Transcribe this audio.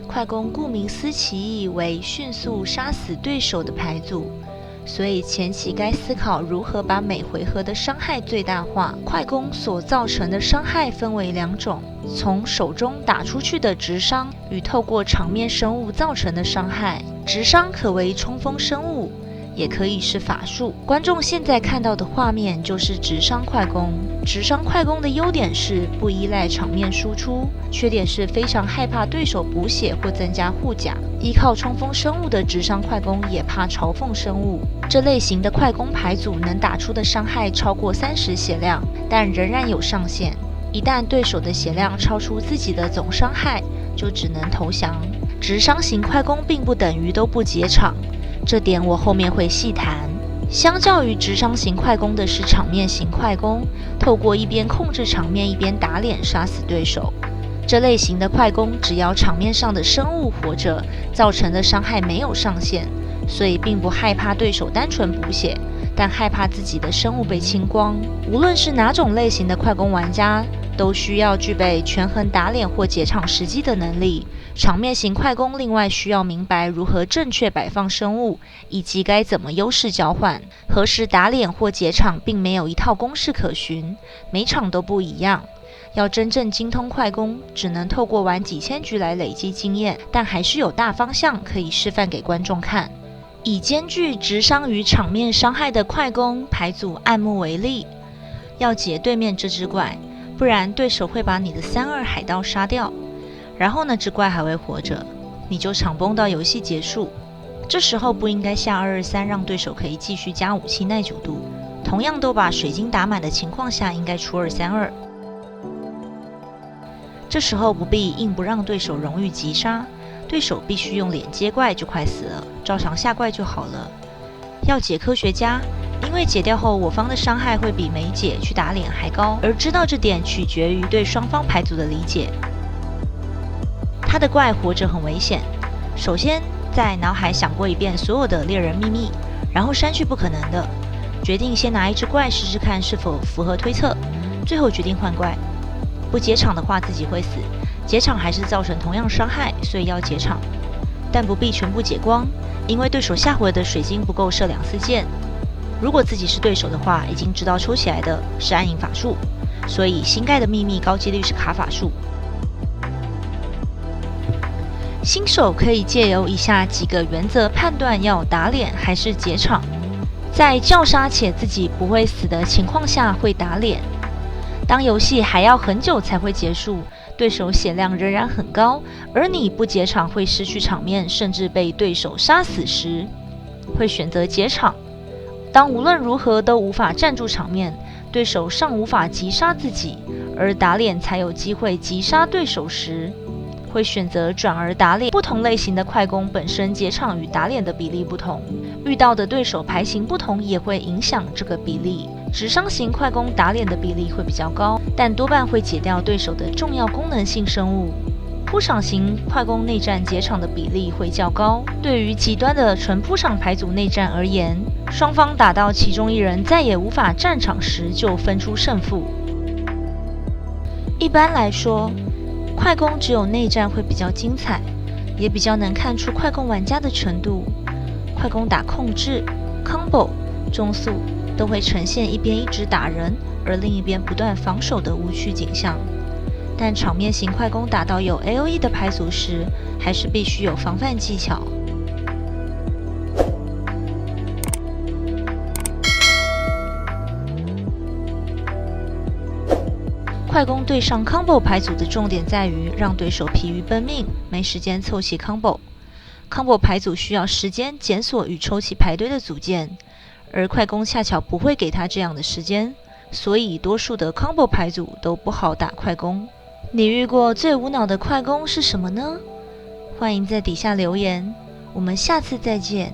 快攻顾名思其义为迅速杀死对手的牌组，所以前期该思考如何把每回合的伤害最大化。快攻所造成的伤害分为2种，从手中打出去的直伤与透过场面生物造成的伤害。直伤可为冲锋生物，也可以是法术。观众现在看到的画面就是直伤快攻。直伤快攻的优点是不依赖场面输出，缺点是非常害怕对手补血或增加护甲。依靠冲锋生物的直伤快攻也怕嘲讽生物。这类型的快攻牌组能打出的伤害超过30血量，但仍然有上限。一旦对手的血量超出自己的总伤害，就只能投降。直伤型快攻并不等于都不解场，这点我后面会细谈。相较于直伤型快攻的是场面型快攻，透过一边控制场面一边打脸杀死对手。这类型的快攻只要场面上的生物活着，造成的伤害没有上限，所以并不害怕对手单纯补血，但害怕自己的生物被清光。无论是哪种类型的快攻玩家，都需要具备权衡打脸或解场时机的能力。场面型快攻另外需要明白如何正确摆放生物，以及该怎么优势交换。何时打脸或解场并没有一套公式可循，每场都不一样。要真正精通快攻，只能透过玩几千局来累积经验，但还是有大方向可以示范给观众看。以兼具直伤与场面伤害的快攻牌组暗木为例，要解对面这只怪，不然对手会把你的3-2海盗杀掉，然后那只怪还会活着，你就场崩到游戏结束。这时候不应该下223，让对手可以继续加武器耐久度。同样都把水晶打满的情况下，应该出232。这时候不必硬不让对手荣誉击杀，对手必须用脸接怪就快死了，照常下怪就好了。要解科学家，因为解掉后我方的伤害会比没解去打脸还高，而知道这点取决于对双方牌组的理解。他的怪活着很危险，首先在脑海想过一遍所有的猎人秘密，然后删去不可能的，决定先拿一只怪试试看是否符合推测，最后决定换怪。不解场的话自己会死，解场还是造成同样伤害，所以要解场，但不必全部解光，因为对手下回的水晶不够射2次箭。如果自己是对手的话，已经知道抽起来的是暗影法术，所以新盖的秘密高几率是卡法术。新手可以借由以下几个原则判断要打脸还是解场。在叫杀且自己不会死的情况下会打脸。当游戏还要很久才会结束，对手血量仍然很高，而你不解场会失去场面，甚至被对手杀死时，会选择解场。当无论如何都无法站住场面，对手尚无法击杀自己，而打脸才有机会击杀对手时，会选择转而打脸。不同类型的快攻本身解场与打脸的比例不同，遇到的对手牌型不同也会影响这个比例。直伤型快攻打脸的比例会比较高，但多半会解掉对手的重要功能性生物。铺场型快攻内战解场的比例会较高。对于极端的纯铺场牌组内战而言，双方打到其中一人再也无法站场时，就分出胜负。一般来说，快攻只有内战会比较精彩，也比较能看出快攻玩家的程度。快攻打控制、combo、中速都会呈现一边一直打人，而另一边不断防守的无趣景象。但场面型快攻打到有 AOE 的牌组时，还是必须有防范技巧。快攻对上 combo 牌组的重点在于让对手疲于奔命，没时间凑齐 combo。combo 牌组需要时间检索与抽起牌堆的组件，而快攻恰巧不会给他这样的时间，所以多数的 combo 牌组都不好打快攻。你遇过最无脑的快攻是什么呢？欢迎在底下留言，我们下次再见。